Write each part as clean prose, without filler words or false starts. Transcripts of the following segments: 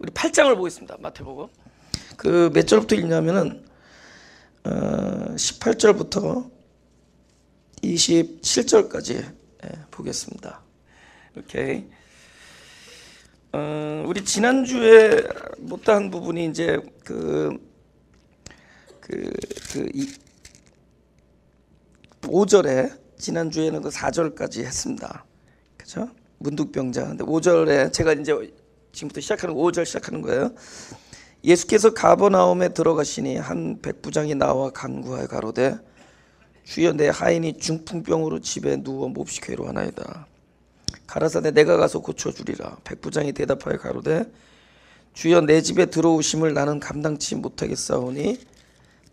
우리 8장을 보겠습니다. 마태복음. 그 몇 절부터 읽냐면은 18절부터 27절까지 보겠습니다. 오케이. 우리 지난주에 못한 부분이 이제 그 5절에 지난주에는 그 4절까지 했습니다. 그죠? 문둥병자. 근데 5절에 제가 이제 지금부터 시작하는 5절 시작하는 거예요. 예수께서 가버나움에 들어가시니 한 백부장이 나와 간구하여 가로되 주여 내 하인이 중풍병으로 집에 누워 몹시 괴로워하나이다. 가라사대 내가 가서 고쳐주리라. 백부장이 대답하여 가로되 주여 내 집에 들어오심을 나는 감당치 못하겠사오니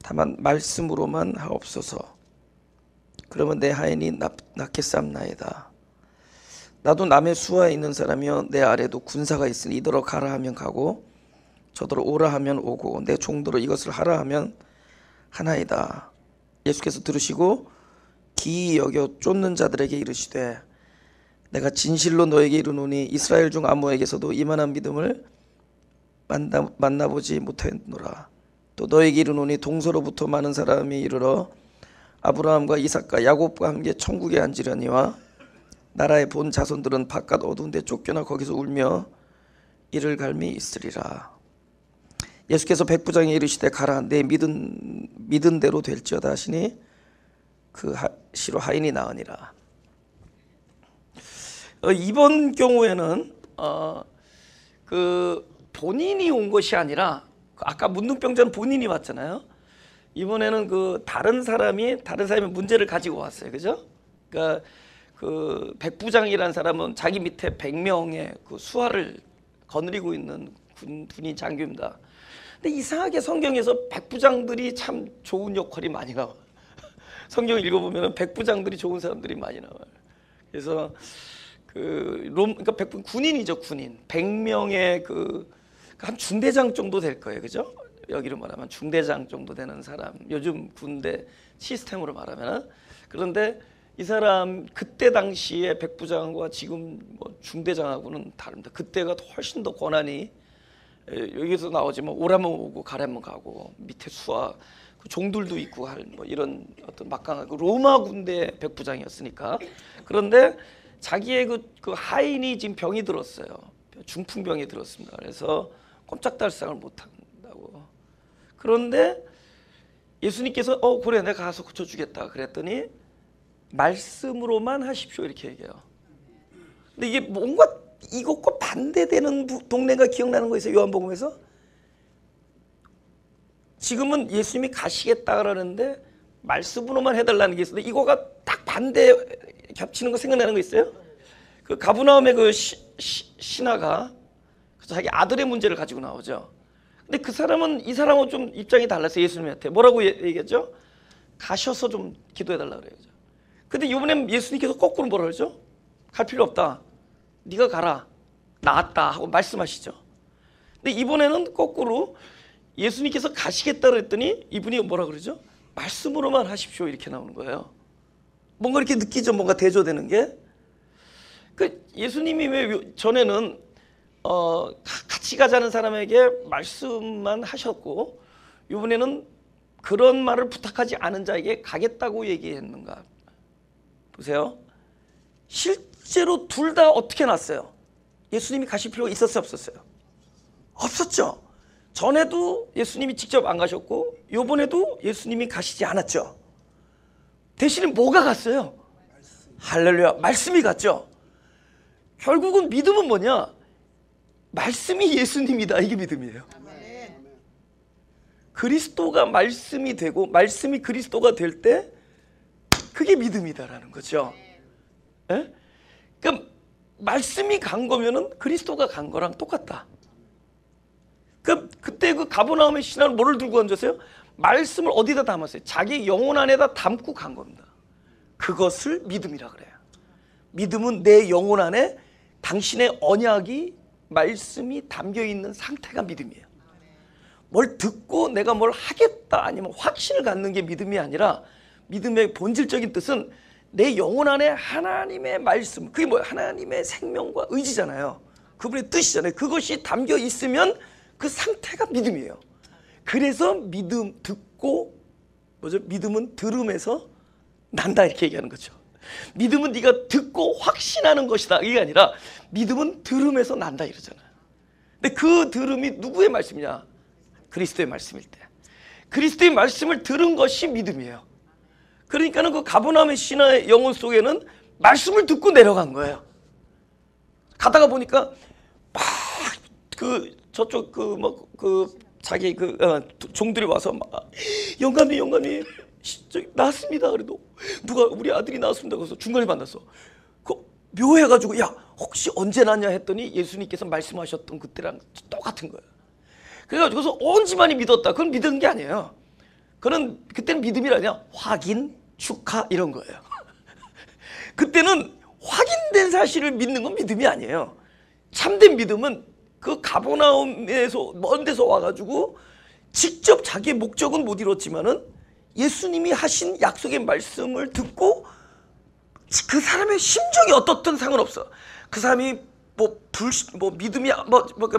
다만 말씀으로만 하옵소서. 그러면 내 하인이 낫겠사옵나이다. 나도 남의 수하에 있는 사람이여 내 아래도 군사가 있으니 이더러 가라 하면 가고 저더러 오라 하면 오고 내 종더러 이것을 하라 하면 하나이다. 예수께서 들으시고 기이 여겨 쫓는 자들에게 이르시되 내가 진실로 너에게 이르노니 이스라엘 중 아무에게서도 이만한 믿음을 만나보지 못했노라. 또 너에게 이르노니 동서로부터 많은 사람이 이르러 아브라함과 이삭과 야곱과 함께 천국에 앉으려니와 나라의 본 자손들은 바깥 어두운 데 쫓겨나 거기서 울며 이를 갈미 있으리라. 예수께서 백부장에 이르시되 가라 내 믿은 대로 될지어다 하시니 그 시로 하인이 나으니라. 이번 경우에는 그 본인이 온 것이 아니라 아까 문둥병자는 본인이 왔잖아요. 이번에는 그 다른 사람이 문제를 가지고 왔어요. 그죠? 그러니까 그 백부장이라는 사람은 자기 밑에 100명의 그 수하를 거느리고 있는 군인 장교입니다. 근데 이상하게 성경에서 백부장들이 참 좋은 역할이 많이 나와요. 성경 읽어보면 백부장들이 좋은 사람들이 많이 나와요. 그래서 그러니까 군인이죠, 군인. 100명의 한 중대장 정도 될 거예요, 그죠? 여기로 말하면 중대장 정도 되는 사람. 요즘 군대 시스템으로 말하면. 그런데 이 사람 그때 당시에 백부장과 지금 뭐 중대장하고는 다릅니다. 그때가 훨씬 더 권한이 여기서 나오지만 오라면 오고 가라면 가고 밑에 수하 종들도 있고 할 뭐 이런 어떤 막강한 로마 군대 백부장이었으니까. 그런데 자기의 그 하인이 지금 병이 들었어요. 중풍병이 들었습니다. 그래서 꼼짝달싹을 못 한다고. 그런데 예수님께서 그래 내가 가서 고쳐주겠다 그랬더니 말씀으로만 하십시오 이렇게 얘기해요. 근데 이게 뭔가 이것과 반대되는 동네가 기억나는 거 있어요. 요한복음에서 지금은 예수님이 가시겠다 그러는데 말씀으로만 해달라는 게 있는데 이거가 딱 반대 겹치는 거 생각나는 거 있어요? 그 가브나움의 그 신하가 자기 아들의 문제를 가지고 나오죠. 근데 그 사람은 이 사람하고 좀 입장이 달랐어요. 예수님한테 뭐라고 얘기했죠? 가셔서 좀 기도해달라 그래요. 근데 이번엔 예수님께서 거꾸로 뭐라 그러죠? 갈 필요 없다. 네가 가라. 나았다 하고 말씀하시죠. 근데 이번에는 거꾸로 예수님께서 가시겠다 그랬더니 이분이 뭐라 그러죠? 말씀으로만 하십시오 이렇게 나오는 거예요. 뭔가 이렇게 느끼죠. 뭔가 대조되는 게. 예수님이 왜 전에는 같이 가자는 사람에게 말씀만 하셨고 이번에는 그런 말을 부탁하지 않은 자에게 가겠다고 얘기했는가? 보세요. 실제로 둘 다 어떻게 났어요? 예수님이 가실 필요가 있었어요? 없었어요? 없었죠. 전에도 예수님이 직접 안 가셨고 이번에도 예수님이 가시지 않았죠. 대신에 뭐가 갔어요? 할렐루야. 말씀이 갔죠. 결국은 믿음은 뭐냐? 말씀이 예수님이다. 이게 믿음이에요. 그리스도가 말씀이 되고 말씀이 그리스도가 될 때 그게 믿음이다라는 거죠. 예? 그러니까 말씀이 간 거면은 그리스도가 간 거랑 똑같다. 그때 그 가버나움의 신하는 뭐를 들고 앉았어요? 말씀을 어디다 담았어요? 자기 영혼 안에다 담고 간 겁니다. 그것을 믿음이라 그래요. 믿음은 내 영혼 안에 당신의 언약이 말씀이 담겨 있는 상태가 믿음이에요. 뭘 듣고 내가 뭘 하겠다 아니면 확신을 갖는 게 믿음이 아니라 믿음의 본질적인 뜻은 내 영혼 안에 하나님의 말씀, 그게 뭐예요? 하나님의 생명과 의지잖아요. 그분의 뜻이잖아요. 그것이 담겨 있으면 그 상태가 믿음이에요. 그래서 믿음 듣고 뭐죠? 믿음은 들음에서 난다 이렇게 얘기하는 거죠. 믿음은 네가 듣고 확신하는 것이다 이게 아니라 믿음은 들음에서 난다 이러잖아요. 근데 그 들음이 누구의 말씀이냐? 그리스도의 말씀일 때. 그리스도의 말씀을 들은 것이 믿음이에요. 그러니까는 그 가버나움의 신하의 영혼 속에는 말씀을 듣고 내려간 거예요. 가다가 보니까 막 저쪽 자기 종들이 와서 막 영감님 나왔습니다. 그래도 누가 우리 아들이 나왔습니다. 그래서 중간에 만났어. 그 묘해가지고 야 혹시 언제 났냐 했더니 예수님께서 말씀하셨던 그때랑 똑같은 거예요. 그래가지고서 온 집안이 믿었다. 그건 믿은 게 아니에요. 그는 그때는 믿음이 아니라 확인, 축하 이런 거예요. 그때는 확인된 사실을 믿는 건 믿음이 아니에요. 참된 믿음은 그 가버나움에서 먼 데서 와가지고 직접 자기의 목적은 못 이뤘지만은 예수님이 하신 약속의 말씀을 듣고 그 사람의 심정이 어떻든 상관없어. 그 사람이 믿음이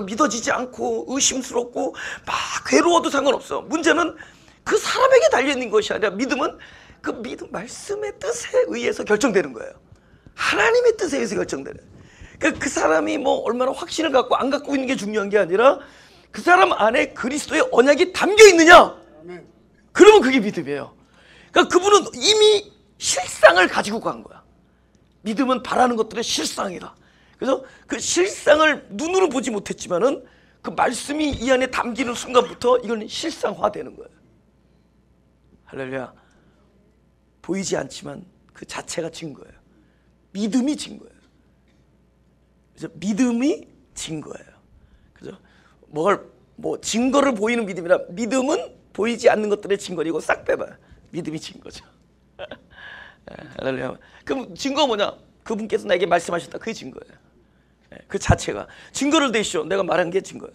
믿어지지 않고 의심스럽고 막 괴로워도 상관없어. 문제는 그 사람에게 달려있는 것이 아니라 믿음은 그 믿음 말씀의 뜻에 의해서 결정되는 거예요. 하나님의 뜻에 의해서 결정되는. 그러니까 그 사람이 얼마나 확신을 갖고 안 갖고 있는 게 중요한 게 아니라 그 사람 안에 그리스도의 언약이 담겨 있느냐? 그러면 그게 믿음이에요. 그러니까 그분은 이미 실상을 가지고 간 거야. 믿음은 바라는 것들의 실상이다. 그래서 그 실상을 눈으로 보지 못했지만은 그 말씀이 이 안에 담기는 순간부터 이건 실상화되는 거예요. 할렐루야. 보이지 않지만 그 자체가 증거예요. 믿음이 증거예요. 그래서 믿음이 증거예요. 그죠? 증거를 보이는 믿음이라 믿음은 보이지 않는 것들의 증거이고 싹 빼봐요. 믿음이 증거죠. 할렐루야. 그럼 증거가 뭐냐? 그분께서 나에게 말씀하셨다. 그게 증거예요. 그 자체가 증거를 대시오. 내가 말한 게 증거예요.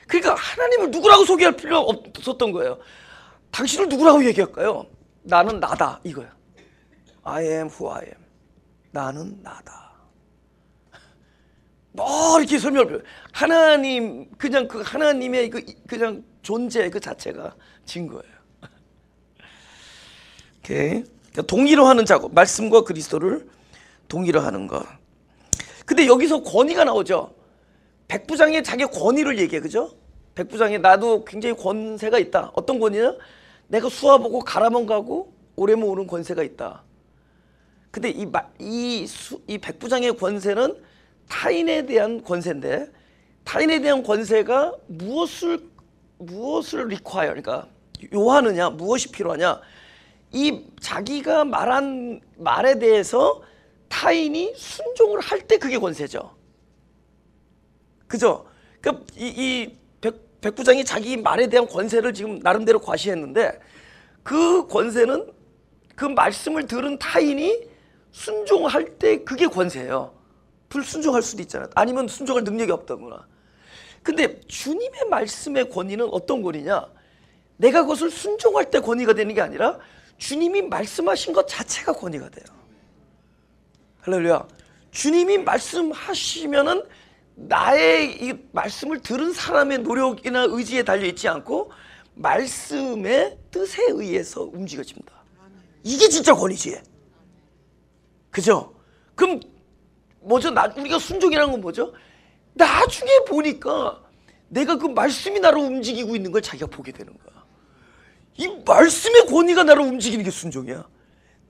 그러니까 하나님을 누구라고 소개할 필요가 없었던 거예요. 당신을 누구라고 얘기할까요? 나는 나다 이거야. I am who I am. 나는 나다. 이렇게 설명을 하나님 그냥 그 하나님의 그냥 존재 그 자체가 증거예요. 오케이. 그러니까 동의로 하는 작업, 말씀과 그리스도를 동의로 하는 것. 근데 여기서 권위가 나오죠. 백부장이 자기 권위를 얘기해, 그죠? 백부장이 나도 굉장히 권세가 있다. 어떤 권위냐? 내가 수하보고 가라면 가고 오래면 오는 권세가 있다. 근데 이 백부장의 권세는 타인에 대한 권세인데 타인에 대한 권세가 무엇을 require, 그러니까 요하느냐, 무엇이 필요하냐? 이 자기가 말한 말에 대해서 타인이 순종을 할 때 그게 권세죠. 그죠? 그러니까 이 백부장이 자기 말에 대한 권세를 지금 나름대로 과시했는데 그 권세는 그 말씀을 들은 타인이 순종할 때 그게 권세예요. 불순종할 수도 있잖아요. 아니면 순종할 능력이 없다거나. 근데 주님의 말씀의 권위는 어떤 권위냐? 내가 그것을 순종할 때 권위가 되는 게 아니라 주님이 말씀하신 것 자체가 권위가 돼요. 할렐루야. 주님이 말씀하시면은 나의 이 말씀을 들은 사람의 노력이나 의지에 달려있지 않고 말씀의 뜻에 의해서 움직여집니다. 이게 진짜 권위지. 그죠? 그럼 뭐죠? 우리가 순종이라는 건 뭐죠? 나중에 보니까 내가 그 말씀이 나를 움직이고 있는 걸 자기가 보게 되는 거야. 이 말씀의 권위가 나를 움직이는 게 순종이야.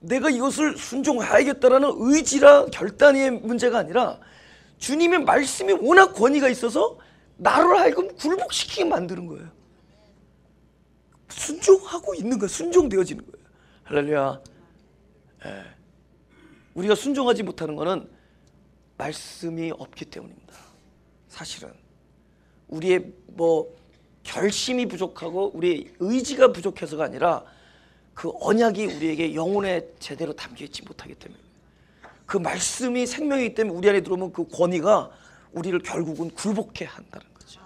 내가 이것을 순종해야겠다라는 의지라 결단의 문제가 아니라 주님의 말씀이 워낙 권위가 있어서 나를 하여금 굴복시키게 만드는 거예요. 순종하고 있는 거예요. 순종되어지는 거예요. 할렐루야. 우리가 순종하지 못하는 것은 말씀이 없기 때문입니다. 사실은 우리의 결심이 부족하고 우리의 의지가 부족해서가 아니라 그 언약이 우리에게 영혼에 제대로 담겨있지 못하기 때문에 그 말씀이 생명이기 때문에 우리 안에 들어오면 그 권위가 우리를 결국은 굴복해 한다는 거죠.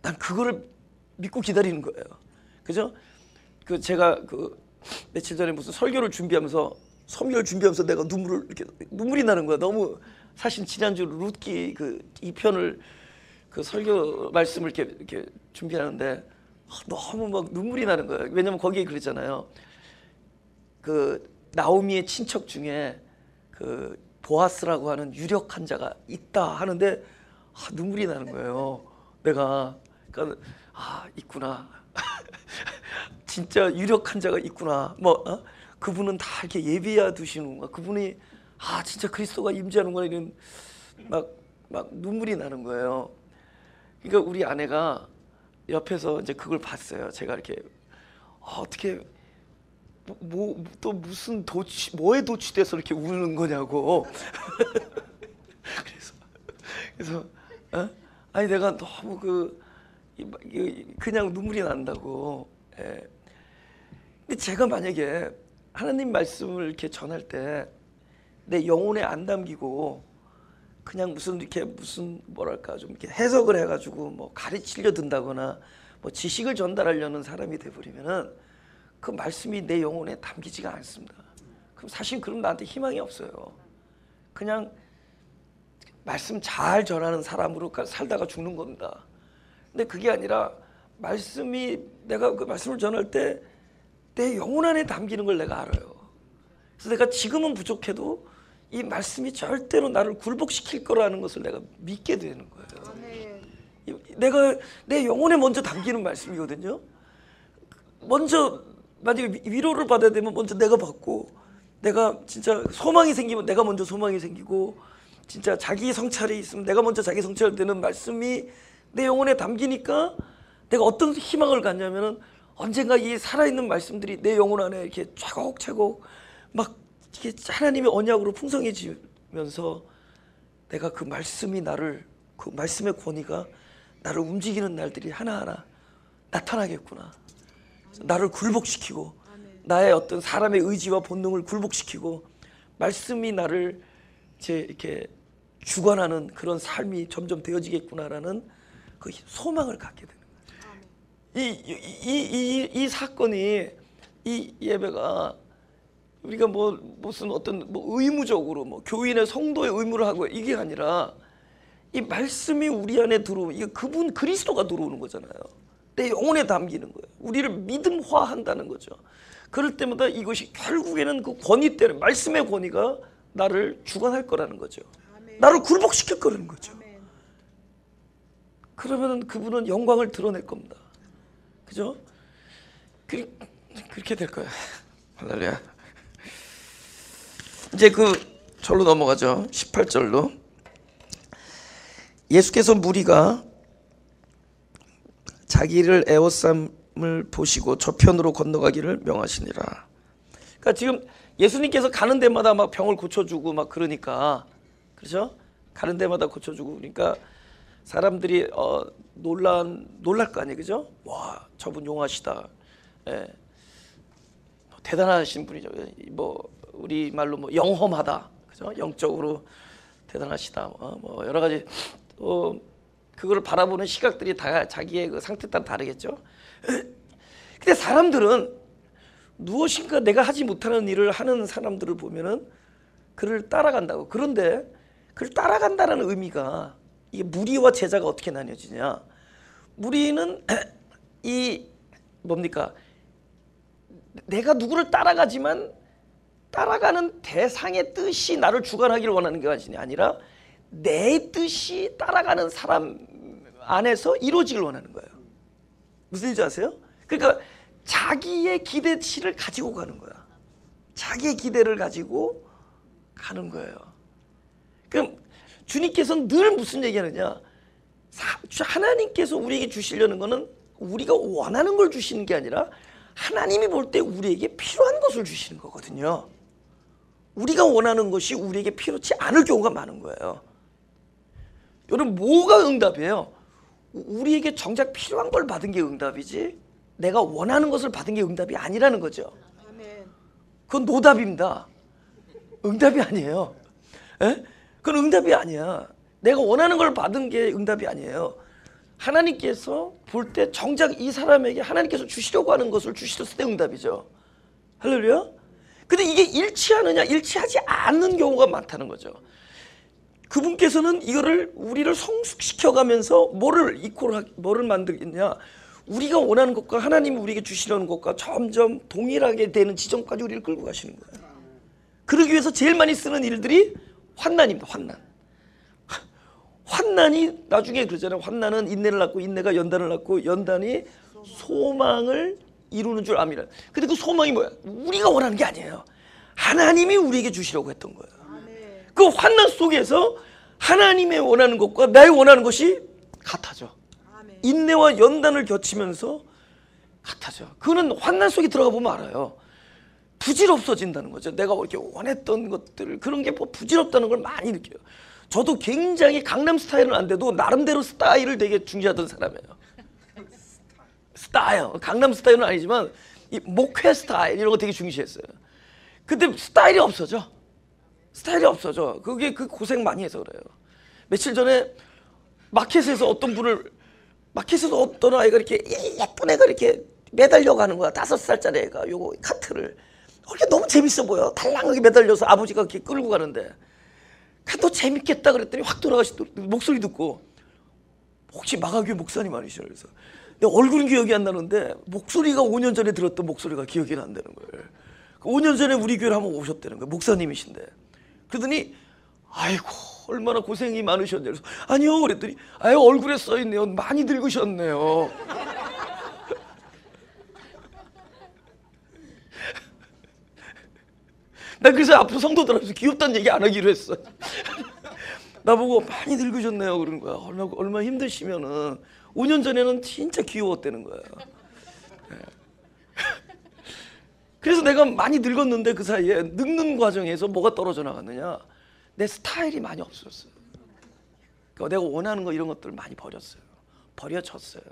난 그거를 믿고 기다리는 거예요. 그죠? 제가 며칠 전에 무슨 설교를 준비하면서 내가 눈물이 나는 거야. 너무 사실 지난주 룻기 그 2편을 그 설교 말씀을 이렇게 준비하는데 너무 막 눈물이 나는 거예요. 왜냐면 거기에 그랬잖아요. 그 나오미의 친척 중에 그 보아스라고 하는 유력한 자가 있다 하는데 눈물이 나는 거예요. 내가 그러니까 있구나. 진짜 유력한 자가 있구나. 그분은 다 이렇게 예비해 두시는구나. 그분이 진짜 그리스도가 임재하는구나. 이런 막 눈물이 나는 거예요. 그러니까 우리 아내가 옆에서 이제 그걸 봤어요. 제가 이렇게 어떻게 또 무슨 뭐에 도취돼서 이렇게 우는 거냐고. 그래서 아니 내가 너무 그냥 눈물이 난다고. 예. 근데 제가 만약에 하나님 말씀을 이렇게 전할 때 내 영혼에 안 담기고 그냥 무슨 뭐랄까 좀 이렇게 해석을 해가지고 뭐 가르치려 든다거나 뭐 지식을 전달하려는 사람이 돼버리면은 그 말씀이 내 영혼에 담기지가 않습니다. 그럼 사실 나한테 희망이 없어요. 그냥 말씀 잘 전하는 사람으로 살다가 죽는 겁니다. 근데 그게 아니라 내가 그 말씀을 전할 때 내 영혼 안에 담기는 걸 내가 알아요. 그래서 내가 지금은 부족해도 이 말씀이 절대로 나를 굴복시킬 거라는 것을 내가 믿게 되는 거예요. 내가 내 영혼에 먼저 담기는 말씀이거든요. 먼저 만약에 위로를 받아야 되면 먼저 내가 받고, 내가 진짜 소망이 생기면 내가 먼저 소망이 생기고, 진짜 자기 성찰이 있으면 내가 먼저 자기 성찰되는 말씀이 내 영혼에 담기니까 내가 어떤 희망을 갖냐면은 언젠가 이 살아있는 말씀들이 내 영혼 안에 이렇게 차곡차곡 막 이게 하나님의 언약으로 풍성해지면서 내가 그 말씀이 그 말씀의 권위가 나를 움직이는 날들이 하나하나 나타나겠구나. 나를 굴복시키고 나의 어떤 사람의 의지와 본능을 굴복시키고 말씀이 나를 이렇게 주관하는 그런 삶이 점점 되어지겠구나라는 그 소망을 갖게 되는 거예요. 이 사건이, 이 예배가 우리가 무슨 어떤 의무적으로 교인의 성도의 의무를 하고 이게 아니라 이 말씀이 우리 안에 들어오면 이게 그분 그리스도가 들어오는 거잖아요. 내 영혼에 담기는 거예요. 우리를 믿음화한다는 거죠. 그럴 때마다 이것이 결국에는 그 권위 때문에 말씀의 권위가 나를 주관할 거라는 거죠. 나를 굴복시킬 거라는 거죠. 그러면 그분은 영광을 드러낼 겁니다. 그죠? 그렇게 될 거예요. 할렐루야. 이제 절로 넘어가죠. 18절로. 예수께서 무리가 자기를 애워쌈을 보시고 저편으로 건너가기를 명하시니라. 그러니까 지금 예수님께서 가는 데마다 막 병을 고쳐주고 막 그러니까, 그렇죠? 가는 데마다 고쳐주고 그러니까 사람들이 놀랄 거 아니에요, 그죠? 와, 저분 용하시다. 예. 대단하신 분이죠. 우리 말로 영험하다, 그죠? 영적으로 대단하시다. 여러 가지 그걸 바라보는 시각들이 다 자기의 그 상태 따라 다르겠죠. 근데 사람들은 무엇인가 내가 하지 못하는 일을 하는 사람들을 보면은 그를 따라간다고. 그런데 그를 따라간다는 의미가 이게 무리와 제자가 어떻게 나뉘어지냐? 무리는 뭡니까? 내가 누구를 따라가지만 따라가는 대상의 뜻이 나를 주관하기를 원하는 게 아니라 내 뜻이 따라가는 사람 안에서 이루어지길 원하는 거예요. 무슨 일인지 아세요? 그러니까 자기의 기대치를 가지고 가는 거야. 자기의 기대를 가지고 가는 거예요. 그럼 주님께서는 늘 무슨 얘기하느냐? 하나님께서 우리에게 주시려는 거는 우리가 원하는 걸 주시는 게 아니라 하나님이 볼 때 우리에게 필요한 것을 주시는 거거든요. 우리가 원하는 것이 우리에게 필요치 않을 경우가 많은 거예요. 여러분, 뭐가 응답이에요? 우리에게 정작 필요한 걸 받은 게 응답이지 내가 원하는 것을 받은 게 응답이 아니라는 거죠. 그건 노답입니다. 응답이 아니에요. 에? 그건 응답이 아니야. 내가 원하는 걸 받은 게 응답이 아니에요. 하나님께서 볼 때 정작 이 사람에게 하나님께서 주시려고 하는 것을 주셨을 때 응답이죠. 할렐루야. 근데 이게 일치하느냐, 일치하지 않는 경우가 많다는 거죠. 그분께서는 이거를 우리를 성숙시켜가면서 뭐를 만들겠냐? 우리가 원하는 것과 하나님이 우리에게 주시려는 것과 점점 동일하게 되는 지점까지 우리를 끌고 가시는 거예요. 그러기 위해서 제일 많이 쓰는 일들이 환난입니다. 환난이 나중에 그러잖아요. 환난은 인내를 낳고 인내가 연단을 낳고 연단이 소망을 이루는 줄 압니다. 근데 그 소망이 뭐야? 우리가 원하는 게 아니에요. 하나님이 우리에게 주시려고 했던 거예요. 그 환난 속에서 하나님의 원하는 것과 나의 원하는 것이 같아져. 인내와 연단을 겹치면서 같아져. 그거는 환난 속에 들어가 보면 알아요. 부질없어진다는 거죠. 내가 이렇게 원했던 것들, 그런 게 뭐 부질없다는 걸 많이 느껴요. 저도 굉장히 강남 스타일은 안 돼도 나름대로 스타일을 되게 중시하던 사람이에요. 스타일, 강남 스타일은 아니지만 이 목회 스타일 이런 거 되게 중시했어요. 근데 스타일이 없어져. 그게 그 고생 많이 해서 그래요. 며칠 전에 마켓에서 어떤 아이가 이렇게 예쁜 애가 이렇게 매달려 가는 거야. 5살짜리 애가 요거 카트를. 이게 너무 재밌어 보여. 달랑하게 매달려서 아버지가 이렇게 끌고 가는데. 너 재밌겠다 그랬더니 확 돌아가시더라고. 목소리 듣고 혹시 마가교회 목사님 아니시죠? 그래서 내 얼굴은 기억이 안 나는데 목소리가 5년 전에 들었던 목소리가 기억이 난다는 거예요. 5년 전에 우리 교회를 한번 오셨다는 거예요. 목사님이신데. 그러더니 아이고 얼마나 고생이 많으셨냐. 그래서 아니요 그랬더니 아유 얼굴에 써있네요. 많이 늙으셨네요. 나 그래서 앞으로 성도들한테 귀엽다는 얘기 안 하기로 했어. 나보고 많이 늙으셨네요 그러는 거야. 얼마나 힘드시면은 5년 전에는 진짜 귀여웠다는 거야. 그래서 내가 많이 늙었는데 그 사이에 늙는 과정에서 뭐가 떨어져 나갔느냐? 내 스타일이 많이 없었어요. 그러니까 내가 원하는 거 이런 것들을 많이 버려졌어요.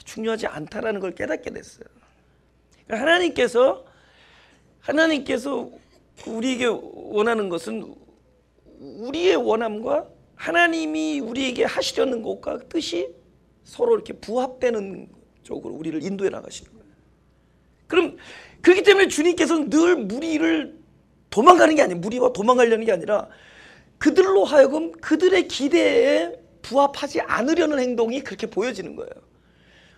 중요하지 않다라는 걸 깨닫게 됐어요. 그러니까 하나님께서 우리에게 원하는 것은 우리의 원함과 하나님이 우리에게 하시려는 것과 뜻이 서로 이렇게 부합되는 쪽으로 우리를 인도해 나가시는 거예요. 그럼 그렇기 때문에 주님께서는 늘 무리를 도망가는 게 아니에요. 무리와 도망가려는 게 아니라 그들로 하여금 그들의 기대에 부합하지 않으려는 행동이 그렇게 보여지는 거예요.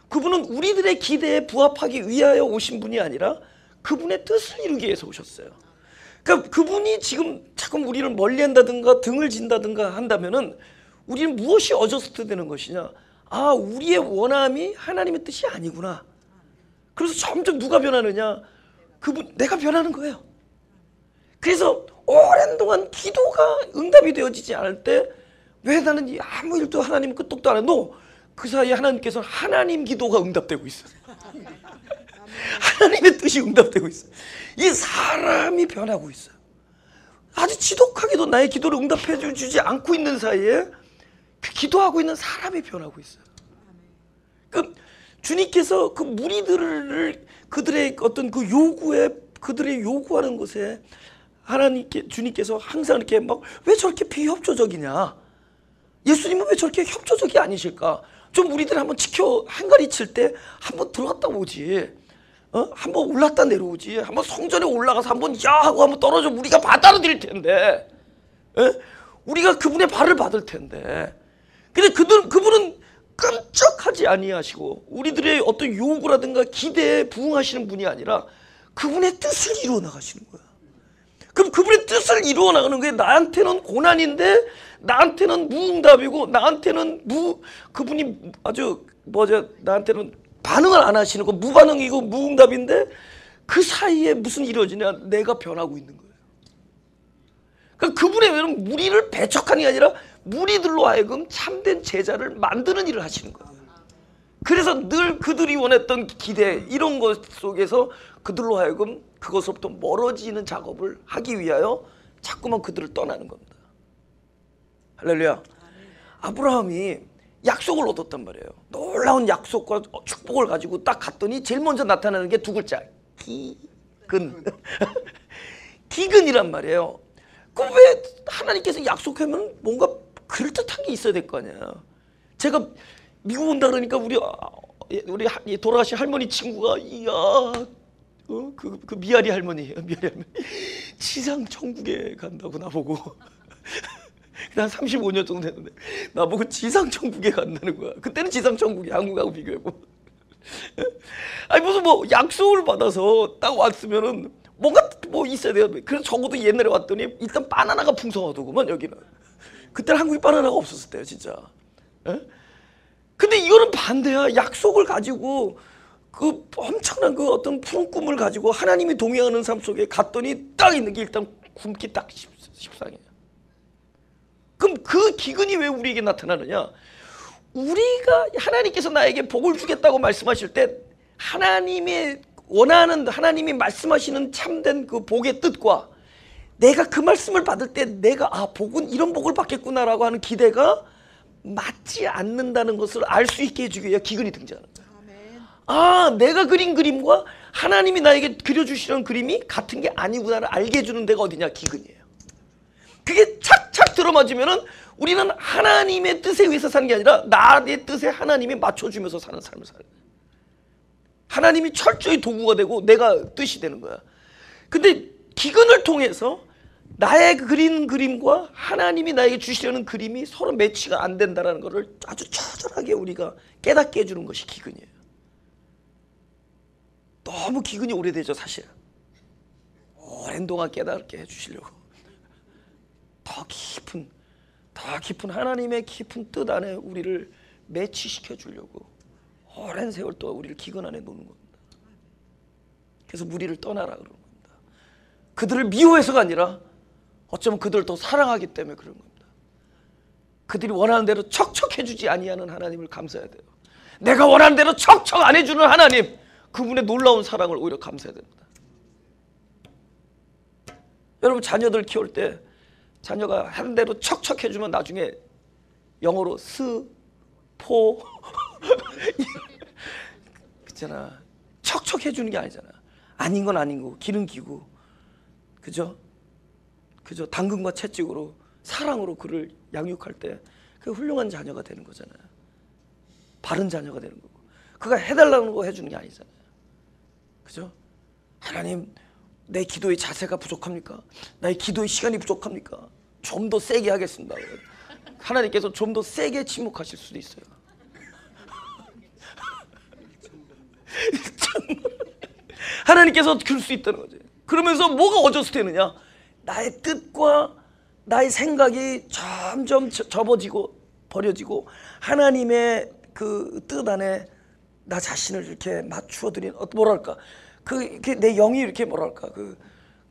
그분은 우리들의 기대에 부합하기 위하여 오신 분이 아니라 그분의 뜻을 이루기 위해서 오셨어요. 그러니까 그분이 지금 자꾸 우리를 멀리한다든가 등을 진다든가 한다면은 우리는 무엇이 어저스트 되는 것이냐? 아, 우리의 원함이 하나님의 뜻이 아니구나. 그래서 점점 누가 변하느냐? 내가 변하는 거예요. 그래서 오랜 동안 기도가 응답이 되어지지 않을 때 왜 나는 아무 일도 하나님 끄떡도 안 해도 그 사이에 하나님께서는 하나님 기도가 응답되고 있어. 하나님의 뜻이 응답되고 있어. 이 사람이 변하고 있어요. 아주 지독하게도 나의 기도를 응답해 주지 않고 있는 사이에 그 기도하고 있는 사람이 변하고 있어요. 그 주님께서 그 무리들을 그들의 어떤 그 요구에 그들의 요구하는 것에 주님께서 항상 이렇게 막 왜 저렇게 비협조적이냐? 예수님은 왜 저렇게 협조적이 아니실까? 좀 우리들 한번 한가리 칠 때 한번 들어갔다 오지. 한번 올랐다 내려오지. 한번 성전에 올라가서 한번 야 하고 한번 떨어져 우리가 받아들일 드릴 텐데. 우리가 그분의 발을 받을 텐데. 근데 그분은 끔찍하지 아니하시고 우리들의 어떤 요구라든가 기대에 부응하시는 분이 아니라 그분의 뜻을 이루어 나가시는 거야. 그럼 그분의 뜻을 이루어 나가는 게 나한테는 고난인데 나한테는 무응답이고 나한테는 그분이 나한테는 반응을 안 하시는 거 무반응이고 무응답인데 그 사이에 무슨 일이 이루어지냐? 내가 변하고 있는 거예요. 그러니까 그분의 무리를 배척하는 게 아니라 무리들로 하여금 참된 제자를 만드는 일을 하시는 거예요. 그래서 늘 그들이 원했던 기대 이런 것 속에서 그들로 하여금 그것으로부터 멀어지는 작업을 하기 위하여 자꾸만 그들을 떠나는 겁니다. 할렐루야. 아브라함이 약속을 얻었단 말이에요. 놀라운 약속과 축복을 가지고 딱 갔더니 제일 먼저 나타나는 게 두 글자. 기근. 기근이란 말이에요. 그럼 왜 하나님께서 약속하면 뭔가 그럴듯한 게 있어야 될 거 아니야. 제가 미국 온다 그러니까 우리 돌아가신 할머니 친구가 이야 그 미아리 할머니 지상 천국에 간다고 나보고 한 35년 정도 됐는데 나보고 지상천국에 간다는 거야. 그때는 지상천국이 한국하고 비교해보면. 아니 무슨 뭐 약속을 받아서 딱 왔으면은 뭔가 뭐 있어야 돼요. 그래서 적어도 옛날에 왔더니 일단 바나나가 풍성하더구만 여기는. 그때는 한국에 바나나가 없었을 때요 진짜. 에? 근데 이거는 반대야. 약속을 가지고 그 엄청난 그 어떤 푸른 꿈을 가지고 하나님이 동행하는 삶 속에 갔더니 딱 있는 게 일단 굶기 딱 십상이에요. 그럼 그 기근이 왜 우리에게 나타나느냐? 우리가 하나님께서 나에게 복을 주겠다고 말씀하실 때 하나님의 원하는 하나님이 말씀하시는 참된 그 복의 뜻과 내가 그 말씀을 받을 때 내가 복은 이런 복을 받겠구나라고 하는 기대가 맞지 않는다는 것을 알 수 있게 해주기 위해 기근이 등장하는 거야. 내가 그린 그림과 하나님이 나에게 그려주시는 그림이 같은 게 아니구나를 알게 해주는 데가 어디냐? 기근이에요. 그게 착착 들어맞으면은 우리는 하나님의 뜻에 의해서 사는 게 아니라 나의 뜻에 하나님이 맞춰주면서 사는 삶을 살아요. 하나님이 철저히 도구가 되고 내가 뜻이 되는 거야. 근데 기근을 통해서 나의 그린 그림과 하나님이 나에게 주시려는 그림이 서로 매치가 안 된다는 것을 아주 처절하게 우리가 깨닫게 해주는 것이 기근이에요. 너무 기근이 오래되죠 사실. 오랜 동안 깨닫게 해주시려고 더 깊은 하나님의 깊은 뜻 안에 우리를 매치시켜 주려고 오랜 세월 동안 우리를 기근 안에 놓는 겁니다. 그래서 무리를 떠나라 그러는 겁니다. 그들을 미워해서가 아니라 어쩌면 그들을 더 사랑하기 때문에 그런 겁니다. 그들이 원하는 대로 척척 해주지 아니하는 하나님을 감사해야 돼요. 내가 원하는 대로 척척 안 해주는 하나님, 그분의 놀라운 사랑을 오히려 감사해야 됩니다. 여러분 자녀들 키울 때 자녀가 하는 대로 척척 해주면 나중에 영어로 포 그렇잖아. 척척 해주는 게 아니잖아. 아닌 건 아닌 거고 기는 기고 그죠? 당근과 채찍으로 사랑으로 그를 양육할 때 그 훌륭한 자녀가 되는 거잖아요. 바른 자녀가 되는 거고 그가 해달라는 거 해주는 게 아니잖아요. 그죠? 하나님 내 기도의 자세가 부족합니까? 나의 기도의 시간이 부족합니까? 좀 더 세게 하겠습니다. 하나님께서 좀 더 세게 침묵하실 수도 있어요. 하나님께서 그럴 수 있다는 거지. 그러면서 뭐가 어저스되느냐? 나의 뜻과 나의 생각이 점점 접어지고 버려지고 하나님의 그 뜻 안에 나 자신을 이렇게 맞추어 드린 뭐랄까 내 영이 이렇게 뭐랄까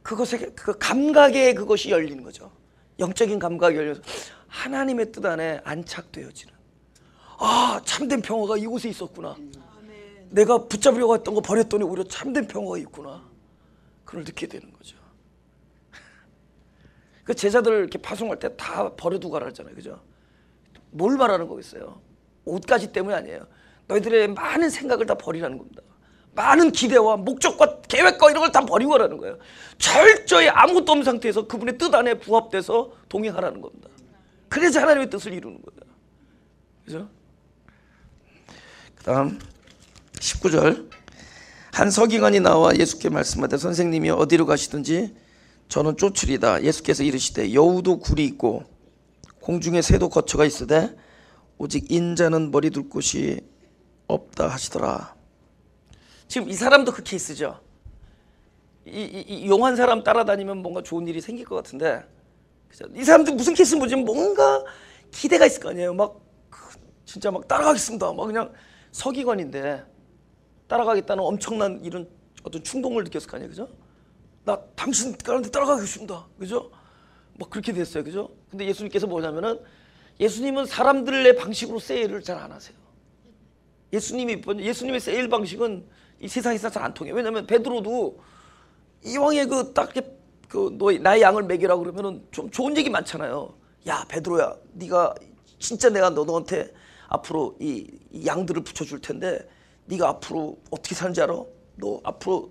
그것에 그 감각의 그것이 열리는 거죠. 영적인 감각이 열려서 하나님의 뜻 안에 안착되어지는 참된 평화가 이곳에 있었구나. 내가 붙잡으려고 했던 거 버렸더니 오히려 참된 평화가 있구나. 그걸 느끼게 되는 거죠. 그 제자들 이렇게 파송할 때 다 버려두고 가라 했잖아요. 그죠? 뭘 말하는 거겠어요? 옷가지 때문이 아니에요. 너희들의 많은 생각을 다 버리라는 겁니다. 많은 기대와 목적과 계획과 이런 걸 다 버리고 가라는 거예요. 철저히 아무것도 없는 상태에서 그분의 뜻 안에 부합돼서 동행하라는 겁니다. 그래서 하나님의 뜻을 이루는 거예요. 그죠? 그 다음 19절. 한 서기관이 나와 예수께 말씀하되 선생님이 어디로 가시든지 저는 쫓으리다. 예수께서 이르시되 여우도 굴이 있고 공중에 새도 거처가 있으되 오직 인자는 머리 둘 곳이 없다 하시더라. 지금 이 사람도 그 케이스죠. 이 용한 사람 따라다니면 뭔가 좋은 일이 생길 것 같은데 그죠? 이 사람들 무슨 케이스는 뭐지? 뭔가 기대가 있을 거 아니에요. 진짜 따라가겠습니다. 그냥 서기관인데 따라가겠다는 엄청난 이런 어떤 충동을 느꼈을 거 아니에요. 그죠? 나 당신 가는데 따라가겠습니다. 그죠? 그렇게 됐어요. 그죠? 근데 예수님께서 뭐냐면은 예수님은 사람들의 방식으로 세일을 잘 안 하세요. 예수님의 세일 방식은 이 세상에서 잘 안 통해요. 왜냐면 베드로도 이왕에 나의 양을 먹이라고 그러면은 좀 좋은 얘기 많잖아요. 야 베드로야, 네가 진짜 내가 너한테 앞으로 이 양들을 붙여줄 텐데 네가 앞으로 어떻게 사는지 알아? 너 앞으로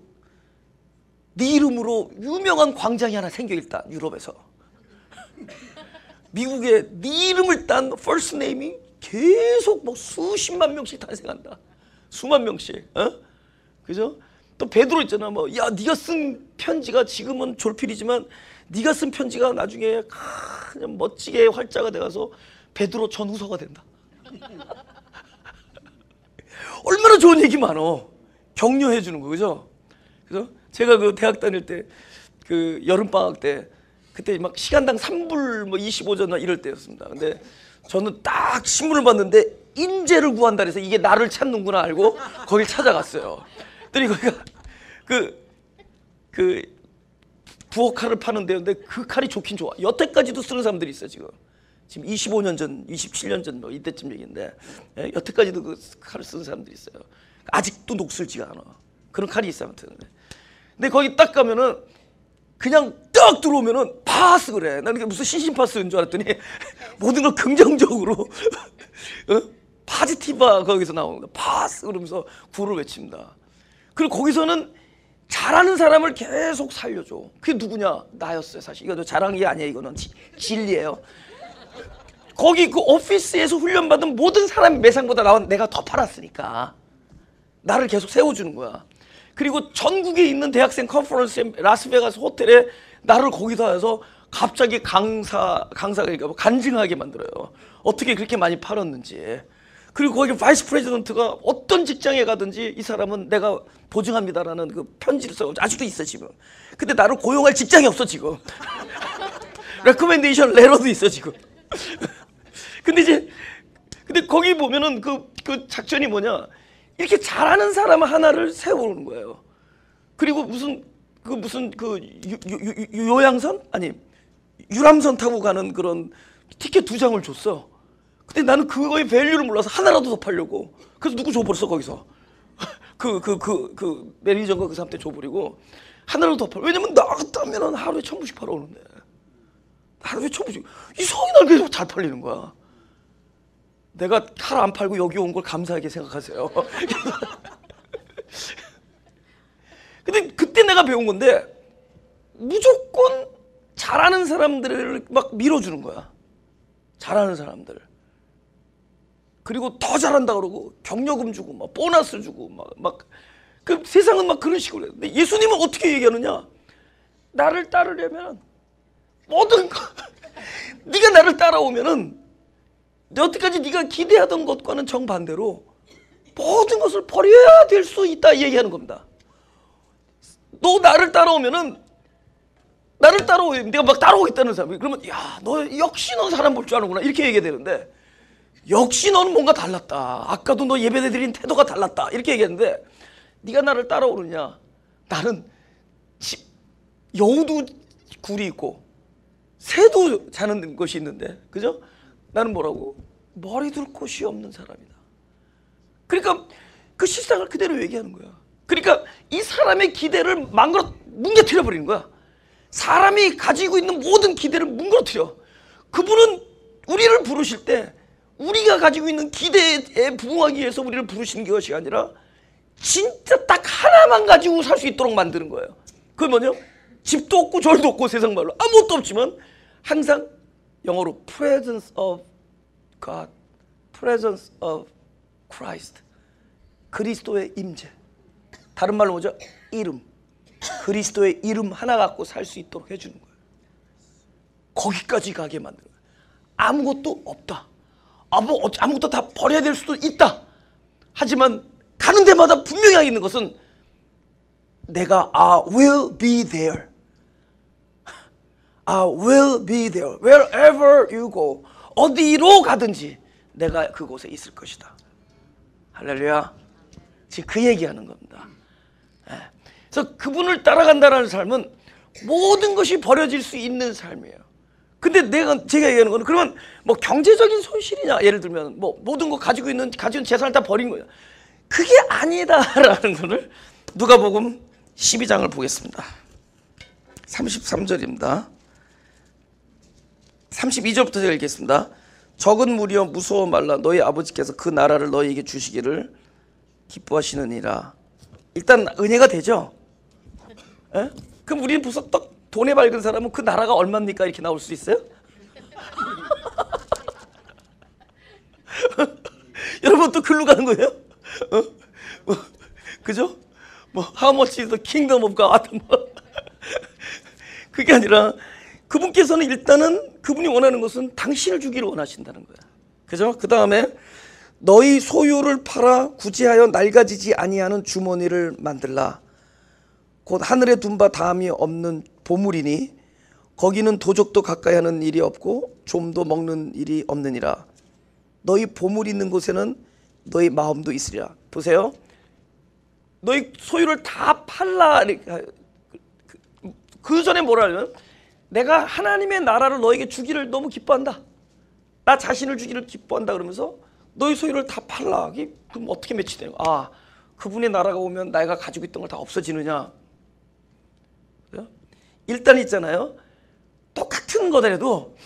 네 이름으로 유명한 광장이 하나 생겨 있다. 유럽에서 미국에 네 이름을 딴 first name이 계속 수십만 명씩 탄생한다. 수만 명씩. 그죠? 또 베드로 있잖아. 뭐 야 네가 쓴 편지가 지금은 졸필이지만 네가 쓴 편지가 나중에 그냥 멋지게 활자가 돼가서 베드로 전후서가 된다. 얼마나 좋은 얘기 많어. 격려해 주는 거, 그죠? 그래서 제가 그 대학 다닐 때 그 여름 방학 때 그때 막 시간당 3불 뭐 25전나 이럴 때였습니다. 근데 저는 딱 신문을 봤는데 인재를 구한다 그래서 이게 나를 찾는구나 알고 거길 찾아갔어요. 그랬더니 거기가 그 부엌 칼을 파는 데였는데 그 칼이 좋긴 좋아. 여태까지도 쓰는 사람들이 있어 지금. 지금 25년 전, 27년 전 뭐 이때쯤 얘기인데 여태까지도 그 칼을 쓰는 사람들이 있어요. 아직도 녹슬지가 않아. 그런 칼이 있어 아무튼. 근데 거기 딱 가면은 그냥 딱 들어오면은 파스 그래. 나는 이게 무슨 신신파스인 줄 알았더니 모든 걸 긍정적으로 파지티바 거기서 나오는 거야. 파스 그러면서 구를 외칩니다. 그리고 거기서는 잘하는 사람을 계속 살려줘. 그게 누구냐? 나였어요 사실. 이거 자랑이 아니에요. 이거는 진리예요. 거기 그 오피스에서 훈련받은 모든 사람 매상보다 내가 더 팔았으니까 나를 계속 세워주는 거야. 그리고 전국에 있는 대학생 컨퍼런스에 라스베가스 호텔에 나를 거기다 해서 갑자기 강사가 그러니까 간증하게 만들어요. 어떻게 그렇게 많이 팔았는지. 그리고 거기 바이스 프레지던트가 어떤 직장에 가든지 이 사람은 내가 보증합니다라는 그 편지를 써가지고 아직도 있어 지금. 근데 나를 고용할 직장이 없어 지금. 레코멘데이션 레터도 있어 지금. 근데 거기 보면은 그 작전이 뭐냐? 이렇게 잘하는 사람 하나를 세우는 거예요. 그리고 무슨 요양선? 아니 유람선 타고 가는 그런 티켓 2장을 줬어. 근데 나는 그거의 밸류를 몰라서 하나라도 더 팔려고. 그래서 누구 줘버렸어 거기서. 그 매니저가 그 사람한테 줘버리고 하나라도 더 팔. 왜냐면 나 같다면은 하루에 1,000부씩 팔아오는데. 하루에 1,000부씩. 이상하게 날 계속 잘 팔리는 거야. 내가 칼 안 팔고 여기 온 걸 감사하게 생각하세요. 근데 그때 내가 배운 건데 무조건 잘하는 사람들을 막 밀어주는 거야. 잘하는 사람들. 그리고 더 잘한다 그러고 경력금 주고 막 보너스 주고 막 그 세상은 막 그런 식으로 해. 근데 예수님은 어떻게 얘기하느냐? 나를 따르려면 모든 거 네가 나를 따라오면은 여태까지 네가 기대하던 것과는 정반대로 모든 것을 버려야 될 수 있다 얘기하는 겁니다. 너 나를 따라오면은 네가 막 따라오겠다는 사람이 그러면 야, 너 역시 너 사람 볼 줄 아는구나 이렇게 얘기해야 되는데 역시 너는 뭔가 달랐다. 아까도 너 예배 드린 태도가 달랐다. 이렇게 얘기했는데 네가 나를 따라오느냐? 나는 여우도 굴이 있고 새도 자는 것이 있는데 그죠? 나는 뭐라고? 머리 둘 곳이 없는 사람이다. 그러니까 그 실상을 그대로 얘기하는 거야. 그러니까 이 사람의 기대를 뭉개뜨려 버리는 거야. 사람이 가지고 있는 모든 기대를 뭉개뜨려. 그분은 우리를 부르실 때 우리가 가지고 있는 기대에 부응하기 위해서 우리를 부르시는 것이 아니라 진짜 딱 하나만 가지고 살 수 있도록 만드는 거예요. 그게 뭐냐? 집도 없고 절도 없고 세상 말로 아무것도 없지만 항상 영어로 presence of God, presence of Christ, 그리스도의 임재. 다른 말로 뭐죠? 이름. 그리스도의 이름 하나 갖고 살 수 있도록 해주는 거예요. 거기까지 가게 만드는 거예요. 아무것도 없다. 아무것도 다 버려야 될 수도 있다. 하지만 가는 데마다 분명히 있는 것은 내가 I will be there. I will be there. Wherever you go. 어디로 가든지 내가 그곳에 있을 것이다. 할렐루야. 지금 그 얘기하는 겁니다. 그래서 그분을 따라간다는 삶은 모든 것이 버려질 수 있는 삶이에요. 근데 제가 얘기하는 거는 그러면 뭐 경제적인 손실이냐? 예를 들면 뭐 모든 거 가지고 있는 재산을 다 버린 거야. 그게 아니다라는 거를 누가복음 12장을 보겠습니다. 33절입니다. 32절부터 제가 읽겠습니다. 적은 무리여 무서워 말라. 너희 아버지께서 그 나라를 너희에게 주시기를 기뻐하시느니라. 일단 은혜가 되죠. 에? 그럼 우리는 벌써 딱 돈에 밝은 사람은 그 나라가 얼마입니까? 이렇게 나올 수 있어요? 여러분 또 글로 가는 거예요? 그죠? 뭐 how much is the kingdom of God 뭐 그게 아니라 그분께서는 일단은 그분이 원하는 것은 당신을 주기를 원하신다는 거야. 그죠? 그 다음에 너희 소유를 팔아 구제하여 낡아지지 아니하는 주머니를 만들라. 곧 하늘에 둔 바 다함이 없는 보물이니 거기는 도적도 가까이 하는 일이 없고 좀도 먹는 일이 없느니라. 너희 보물 있는 곳에는 너희 마음도 있으리라. 보세요. 너희 소유를 다 팔라. 그 전에 뭐라면 내가 하나님의 나라를 너에게 주기를 너무 기뻐한다. 나 자신을 주기를 기뻐한다 그러면서 너희 소유를 다 팔라. 그럼 어떻게 매치돼요? 아, 그분의 나라가 오면 내가 가지고 있던 걸 다 없어지느냐? 일단 있잖아요. 똑같은 거더라도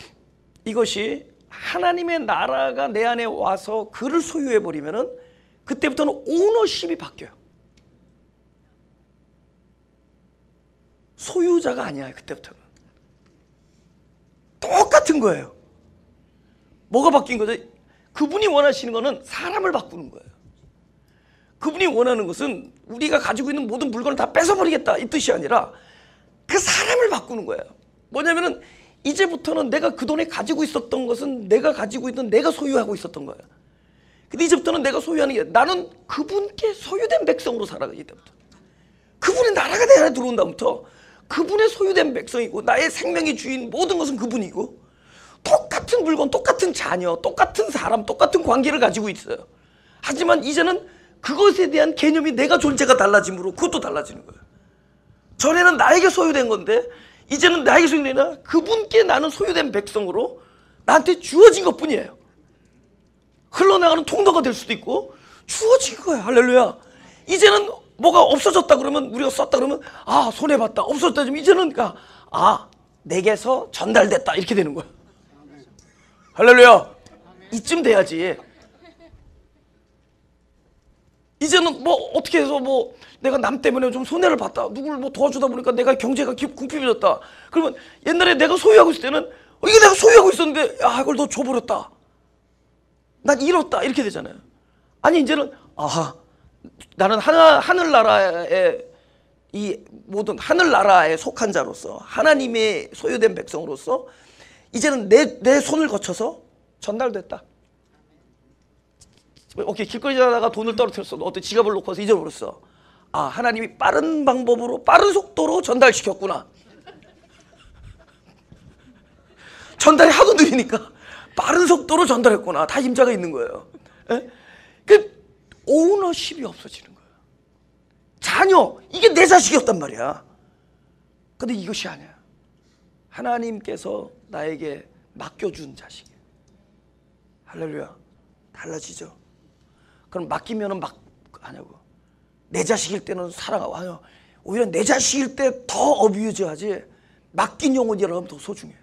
이것이 하나님의 나라가 내 안에 와서 그를 소유해 버리면은 그때부터는 오너십이 바뀌어요. 소유자가 아니야. 그때부터는 똑같은 거예요. 뭐가 바뀐 거죠? 그분이 원하시는 거는 사람을 바꾸는 거예요. 그분이 원하는 것은 우리가 가지고 있는 모든 물건을 다 뺏어버리겠다 이 뜻이 아니라 그 사람을 바꾸는 거예요. 뭐냐면은 이제부터는 내가 그 돈에 가지고 있었던 것은 내가 가지고 있던 내가 소유하고 있었던 거예요. 근데 이제부터는 내가 소유하는 게 나는 그분께 소유된 백성으로 살아가기 때부터 그분의 나라가 내 안에 들어온 다음부터 그분의 소유된 백성이고 나의 생명의 주인 모든 것은 그분이고 똑같은 물건, 똑같은 자녀, 똑같은 사람, 똑같은 관계를 가지고 있어요. 하지만 이제는 그것에 대한 개념이 내가 존재가 달라짐으로 그것도 달라지는 거예요. 전에는 나에게 소유된 건데 이제는 나에게 소유된 게 아니라 그분께 나는 소유된 백성으로 나한테 주어진 것뿐이에요. 흘러나가는 통로가 될 수도 있고 주어진 거예요. 할렐루야. 이제는 뭐가 없어졌다 그러면 우리가 썼다 그러면 아 손해봤다. 없어졌다 그러면 이제는 아 내게서 전달됐다 이렇게 되는 거야. 할렐루야. 이쯤 돼야지. 이제는 뭐 어떻게 해서 뭐 내가 남 때문에 좀 손해를 봤다. 누구를 뭐 도와주다 보니까 내가 경제가 궁핍해졌다. 그러면 옛날에 내가 소유하고 있을 때는 이거 내가 소유하고 있었는데 야 이걸 너 줘버렸다. 난 잃었다. 이렇게 되잖아요. 아니 이제는 아하 나는 하늘나라의 이 모든 하늘나라에 속한 자로서 하나님의 소유된 백성으로서 이제는 내 손을 거쳐서 전달됐다. 오케이 길거리 지나다가 돈을 떨어뜨렸어. 어떤 지갑을 놓고서 잊어버렸어. 아 하나님이 빠른 방법으로 빠른 속도로 전달시켰구나. 전달이 하도 느리니까 빠른 속도로 전달했구나. 다 임자가 있는 거예요. 그 오너십이 없어지는 거예요. 자녀 이게 내 자식이었단 말이야. 근데 이것이 아니야. 하나님께서 나에게 맡겨준 자식이에요. 할렐루야. 달라지죠. 그럼 맡기면은 막 하냐고. 내 자식일 때는 사랑하고 아니요. 오히려 내 자식일 때 더 어뷰즈하지. 맡긴 영혼이라고 하면 더 소중해.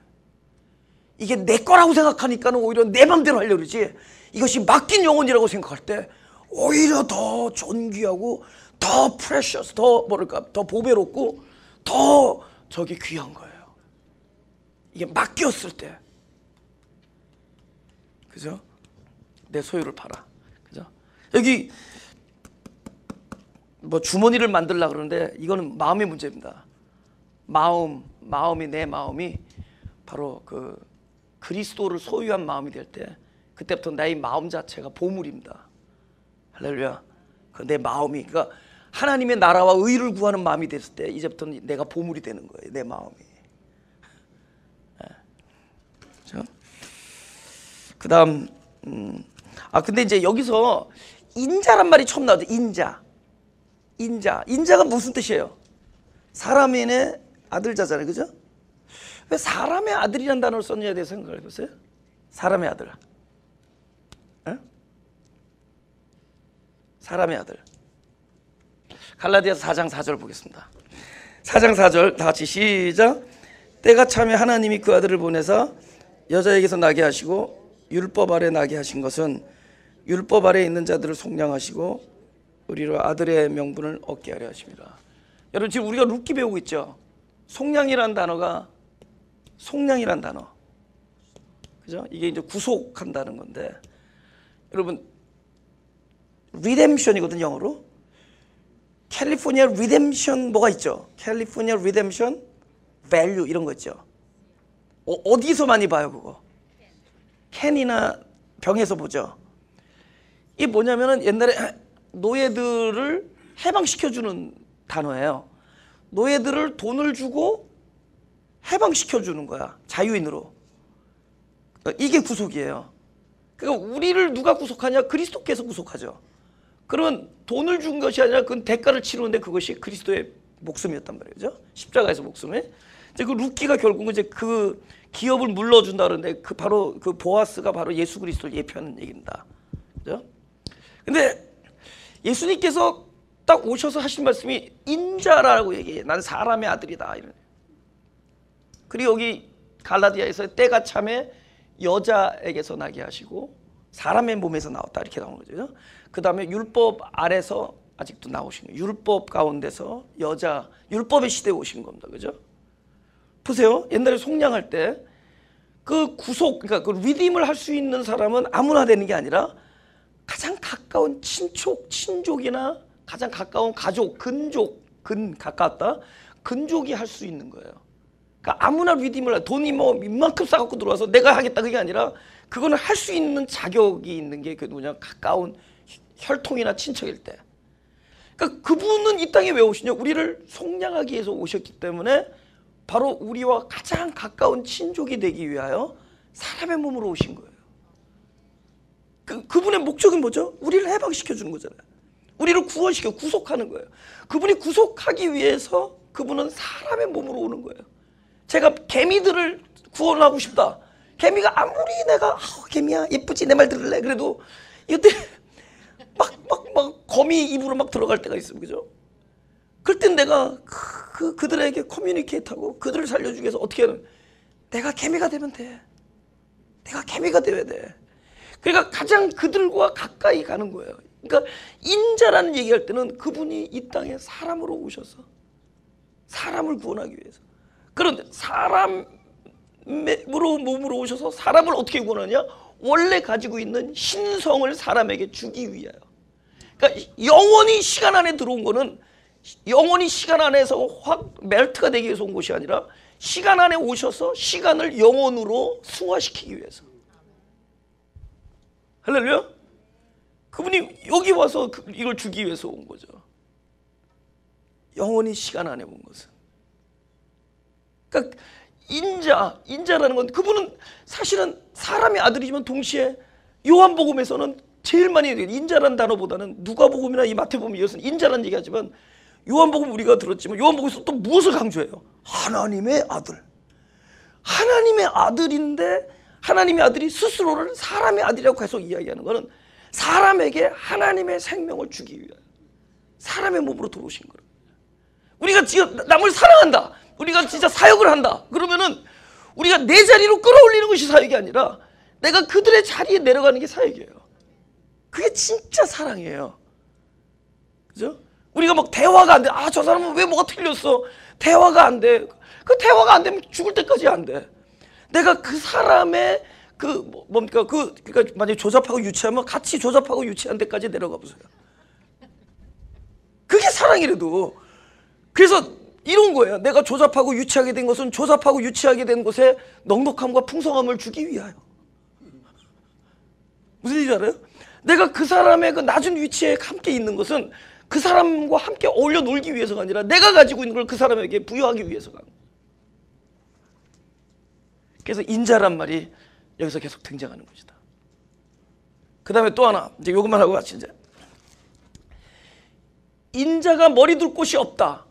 이게 내 거라고 생각하니까는 오히려 내 맘대로 하려고 그러지. 이것이 맡긴 영혼이라고 생각할 때 오히려 더 존귀하고 더 프레셔스, 더 뭐랄까 더 보배롭고 더 저게 귀한 거예요. 이게 맡겼을 때, 그죠? 내 소유를 팔아, 그죠? 여기 뭐 주머니를 만들려고 그러는데 이거는 마음의 문제입니다. 마음이 내 마음이 바로 그 그리스도를 소유한 마음이 될 때 그때부터 나의 마음 자체가 보물입니다. 할렐루야. 내 마음이 그러니까 하나님의 나라와 의를 구하는 마음이 됐을 때 이제부터는 내가 보물이 되는 거예요. 내 마음이. 그렇죠? 그다음 근데 이제 여기서 인자란 말이 처음 나오죠. 인자가 무슨 뜻이에요? 사람의 아들자잖아요. 그죠? 왜 사람의 아들이라는 단어를 썼느냐에 대해서 생각을 해보세요. 사람의 아들. 사람의 아들. 갈라디아서 4장 4절 보겠습니다. 4장 4절 다 같이 시작. 때가 차면 하나님이 그 아들을 보내사 여자에게서 나게 하시고 율법 아래 나게 하신 것은 율법 아래 있는 자들을 속량하시고 우리로 아들의 명분을 얻게 하려 하십니다. 여러분 지금 우리가 룻기 배우고 있죠. 속량이라는 단어가 속량이라는 단어, 그죠? 이게 이제 구속한다는 건데 여러분 리뎀션이거든 영어로. 캘리포니아 리뎀션 뭐가 있죠? 캘리포니아 리뎀션 밸류 이런 거 있죠. 어디서 많이 봐요 그거? 캔이나 병에서 보죠. 이게 뭐냐면은 옛날에 노예들을 해방시켜주는 단어예요. 노예들을 돈을 주고 해방시켜주는 거야. 자유인으로. 이게 구속이에요. 그러니까 우리를 누가 구속하냐? 그리스도께서 구속하죠. 그러면 돈을 준 것이 아니라 그건 대가를 치르는데 그것이 그리스도의 목숨이었단 말이죠. 십자가에서 목숨에. 이제 그 루키가 결국은 이제 그 기업을 물러준다 그러는데 그 바로 그 보아스가 바로 예수 그리스도를 예표하는 얘기입니다. 그죠? 근데 예수님께서 딱 오셔서 하신 말씀이 인자라고 얘기해. 난 사람의 아들이다. 이런. 그리고 여기 갈라디아에서 때가 참에 여자에게서 나게 하시고 사람의 몸에서 나왔다 이렇게 나오는 거죠. 그 다음에 율법 아래서 아직도 나오신 거예요. 율법 가운데서 여자, 율법의 시대에 오신 겁니다. 그죠? 보세요. 옛날에 속량할 때 그 구속, 그러니까 그 리딤을 할 수 있는 사람은 아무나 되는 게 아니라 가장 가까운 친족, 친족이나 가장 가까운 가족, 근족, 가깝다. 근족이 할 수 있는 거예요. 그러니까 아무나 리딤을, 돈이 뭐 이만큼 싸갖고 들어와서 내가 하겠다 그게 아니라 그거는 할 수 있는 자격이 있는 게 그 뭐냐, 가까운 혈통이나 친척일 때. 그러니까 그분은 이 땅에 왜 오시냐? 우리를 속량하기 위해서 오셨기 때문에 바로 우리와 가장 가까운 친족이 되기 위하여 사람의 몸으로 오신 거예요. 그분의 목적은 뭐죠? 우리를 해방시켜 주는 거잖아요. 우리를 구원시켜 구속하는 거예요. 그분이 구속하기 위해서 그분은 사람의 몸으로 오는 거예요. 제가 개미들을 구원하고 싶다. 개미가 아무리 내가 개미야 예쁘지 내 말 들을래? 그래도 이때 막 거미 입으로 막 들어갈 때가 있어요. 그죠? 그럴 땐 내가 그들에게 커뮤니케이트하고 그들을 살려주기 위해서 어떻게 하는, 내가 개미가 되면 돼. 내가 개미가 되어야 돼. 그러니까 가장 그들과 가까이 가는 거예요. 그러니까 인자라는 얘기할 때는 그분이 이 땅에 사람으로 오셔서 사람을 구원하기 위해서. 그런데 사람으로 몸으로 오셔서 사람을 어떻게 구원하냐? 원래 가지고 있는 신성을 사람에게 주기 위하여. 그러니까 영원히 시간 안에 들어온 거는 영원히 시간 안에서 확 멜트가 되기 위해서 온 것이 아니라 시간 안에 오셔서 시간을 영원으로 승화시키기 위해서. 할렐루야? 그분이 여기 와서 이걸 주기 위해서 온 거죠. 영원히 시간 안에 온 것은. 그러니까 인자라는 건 그분은 사실은 사람의 아들이지만 동시에 요한복음에서는 제일 많이 인자라는 단어보다는 누가복음이나 이 마태복음 이어서는 인자라는 얘기하지만 요한복음 우리가 들었지만 요한복음에서 또 무엇을 강조해요? 하나님의 아들. 하나님의 아들인데 하나님의 아들이 스스로를 사람의 아들이라고 계속 이야기하는 것은 사람에게 하나님의 생명을 주기 위하여 사람의 몸으로 들어오신 거예요. 우리가 지금 남을 사랑한다. 우리가 진짜 사역을 한다. 그러면은 우리가 내 자리로 끌어올리는 것이 사역이 아니라 내가 그들의 자리에 내려가는 게 사역이에요. 그게 진짜 사랑이에요. 그죠? 우리가 막 대화가 안 돼. 아, 저 사람은 왜 뭐가 틀렸어? 대화가 안 돼. 그 대화가 안 되면 죽을 때까지 안 돼. 내가 그 사람의 그러니까 만약에 조잡하고 유치하면 같이 조잡하고 유치한 데까지 내려가 보세요. 그게 사랑이래도. 그래서 이런 거예요. 내가 조잡하고 유치하게 된 것은 조잡하고 유치하게 된 곳에 넉넉함과 풍성함을 주기 위하여. 무슨 얘기인지 알아요? 내가 그 사람의 그 낮은 위치에 함께 있는 것은 그 사람과 함께 어울려 놀기 위해서가 아니라 내가 가지고 있는 걸 그 사람에게 부여하기 위해서가. 그래서 인자란 말이 여기서 계속 등장하는 것이다. 그 다음에 또 하나, 이제 요것만 하고 같이 이제. 인자가 머리 둘 곳이 없다.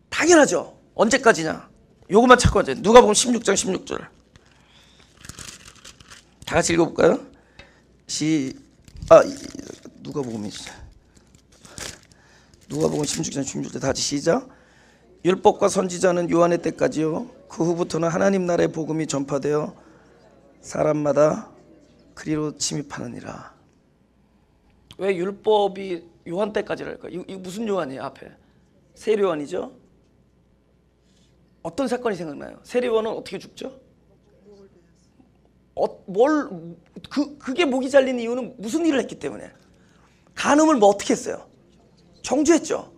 당연하죠. 언제까지냐? 요것만 찾고 하자. 누가복음 16장 16절. 다 같이 읽어볼까요? 누가복음 16장 16절 다 같이 시작. 율법과 선지자는 요한의 때까지요. 그 후부터는 하나님 나라의 복음이 전파되어 사람마다 그리로 침입하느니라. 왜 율법이 요한 때까지랄까? 이거 무슨 요한이에요? 앞에 세례요한이죠. 어떤 사건이 생각나요? 세례요한은 어떻게 죽죠? 그게 목이 잘린 이유는 무슨 일을 했기 때문에. 간음을 뭐 어떻게 했어요? 정죄했죠.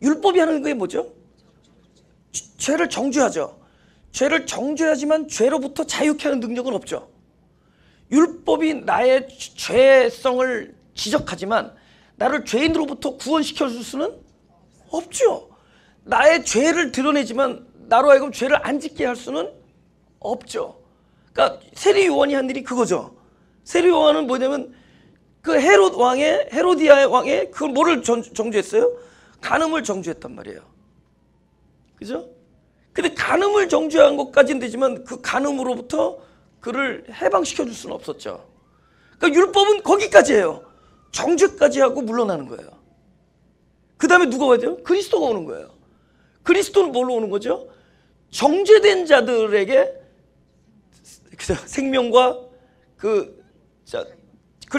율법이 하는 게 뭐죠? 죄를 정죄하죠. 죄를 정죄하지만 죄로부터 자유케 하는 능력은 없죠. 율법이 나의 죄성을 지적하지만 나를 죄인으로부터 구원시켜 줄 수는 없죠. 나의 죄를 드러내지만 나로 하여금 죄를 안 짓게 할 수는 없죠. 그러니까 세례 요한이 한 일이 그거죠. 세례 요한은 뭐냐면 그 헤로디아 왕의 그 뭐를 정죄했어요? 간음을 정죄했단 말이에요. 그죠? 근데 간음을 정죄한 것까지는 되지만 그 간음으로부터 그를 해방시켜 줄 수는 없었죠. 그러니까 율법은 거기까지예요. 정죄까지 하고 물러나는 거예요. 그 다음에 누가 와야 돼요? 그리스도가 오는 거예요. 그리스도는 뭘로 오는 거죠? 정죄된 자들에게 생명과 그걸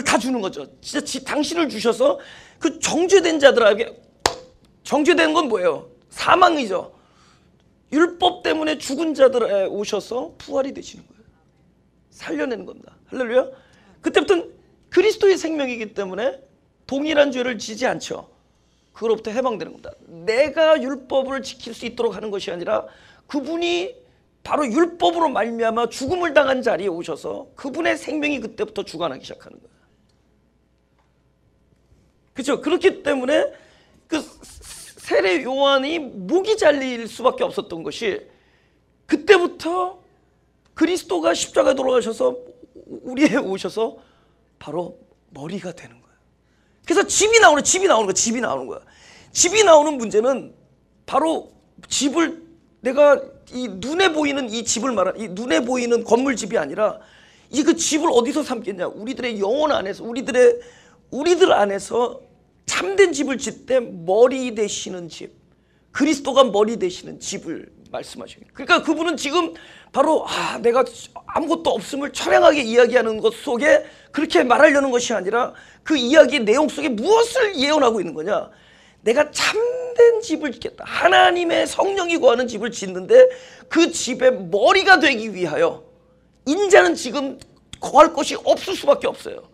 다 주는 거죠. 진짜 당신을 주셔서 그 정죄된 자들에게, 정죄된 건 뭐예요? 사망이죠. 율법 때문에 죽은 자들에 오셔서 부활이 되시는 거예요. 살려내는 겁니다. 할렐루야. 그때부터는 그리스도의 생명이기 때문에 동일한 죄를 지지 않죠. 그로부터 해방되는 겁니다. 내가 율법을 지킬 수 있도록 하는 것이 아니라 그분이 바로 율법으로 말미암아 죽음을 당한 자리에 오셔서 그분의 생명이 그때부터 주관하기 시작하는 거예요. 그렇죠? 그렇기 때문에 그 세례 요한이 목이 잘릴 수밖에 없었던 것이 그때부터 그리스도가 십자가에 돌아가셔서 우리에 오셔서 바로 머리가 되는 거예요. 그래서 집이 나오는 거야. 집이 나오는 문제는 바로 집을 내가 이 눈에 보이는 이 집을 말하는 이 눈에 보이는 건물집이 아니라 이 그 집을 어디서 삼겠냐? 우리들의 영혼 안에서 우리들 안에서 참된 집을 짓되 머리 되시는 집, 그리스도가 머리 되시는 집을 말씀하시는. 그러니까 그분은 지금 바로 내가 아무것도 없음을 처량하게 이야기하는 것 속에 그렇게 말하려는 것이 아니라 그 이야기의 내용 속에 무엇을 예언하고 있는 거냐? 내가 참된 집을 짓겠다. 하나님의 성령이 거하는 집을 짓는데 그 집의 머리가 되기 위하여 인자는 지금 거할 것이 없을 수밖에 없어요.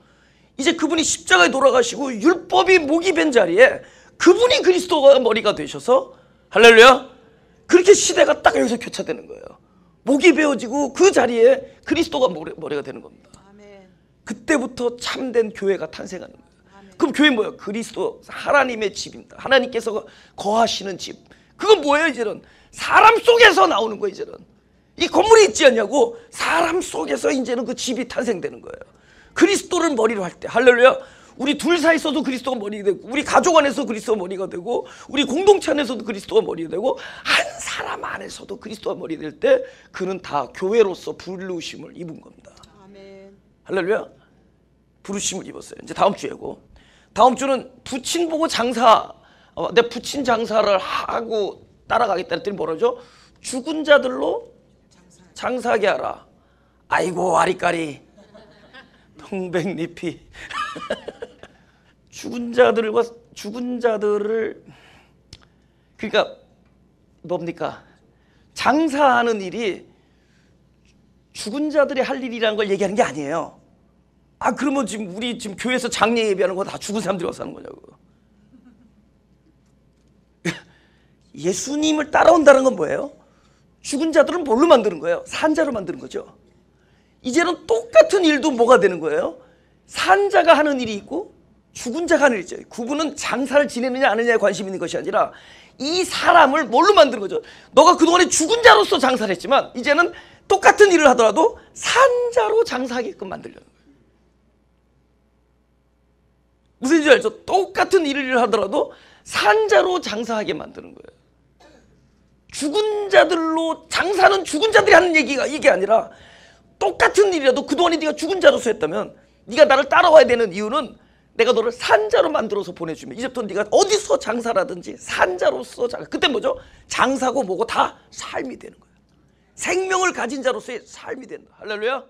이제 그분이 십자가에 돌아가시고 율법이 목이 벤 자리에 그분이 그리스도가 머리가 되셔서 할렐루야. 그렇게 시대가 딱 여기서 교차되는 거예요. 목이 베어지고 그 자리에 그리스도가 머리가 되는 겁니다. 아멘. 그때부터 참된 교회가 탄생하는 거예요. 아멘. 그럼 교회는 뭐예요? 그리스도 하나님의 집입니다. 하나님께서 거하시는 집. 그건 뭐예요? 이제는 사람 속에서 나오는 거예요. 이제는 이 건물이 있지 않냐고 사람 속에서 이제는 그 집이 탄생되는 거예요. 그리스도를 머리로 할 때 할렐루야. 우리 둘 사이 있어도 그리스도가 머리가 되고 우리 가족 안에서 그리스도가 머리가 되고 우리 공동체 안에서도 그리스도가 머리가 되고 한 사람 안에서도 그리스도가 머리 될 때 그는 다 교회로서 부르심을 입은 겁니다. 아멘. 할렐루야. 부르심을 입었어요. 이제 다음 주에고 다음 주는 부친 보고 장사 내 부친 장사를 하고 따라가겠다 했더니 뭐라죠? 죽은 자들로 장사하게 하라. 아이고 아리까리 동백잎이 죽은 자들을 그러니까 뭡니까? 장사하는 일이 죽은 자들이 할 일이라는 걸 얘기하는 게 아니에요. 그러면 지금 우리 지금 교회에서 장례 예배하는 거 다 죽은 사람들이 와서 하는 거냐고. 예수님을 따라온다는 건 뭐예요? 죽은 자들은 뭘로 만드는 거예요? 산자로 만드는 거죠. 이제는 똑같은 일도 뭐가 되는 거예요? 산자가 하는 일이 있고 죽은 자가 하는 일이 있죠. 그분은 장사를 지내느냐 안 하느냐에 관심 있는 것이 아니라 이 사람을 뭘로 만드는 거죠? 너가 그동안에 죽은 자로서 장사를 했지만 이제는 똑같은 일을 하더라도 산자로 장사하게끔 만들려는 거예요. 무슨 얘기인지 알죠? 똑같은 일을 하더라도 산자로 장사하게 만드는 거예요. 죽은 자들로 장사는 죽은 자들이 하는 얘기가 이게 아니라 똑같은 일이라도 그동안에 네가 죽은 자로서 했다면 네가 나를 따라와야 되는 이유는 내가 너를 산자로 만들어서 보내주면 이제부터 네가 어디서 장사라든지 산자로서 그때 뭐죠? 장사고 뭐고 다 삶이 되는 거예요. 생명을 가진 자로서의 삶이 된다. 할렐루야.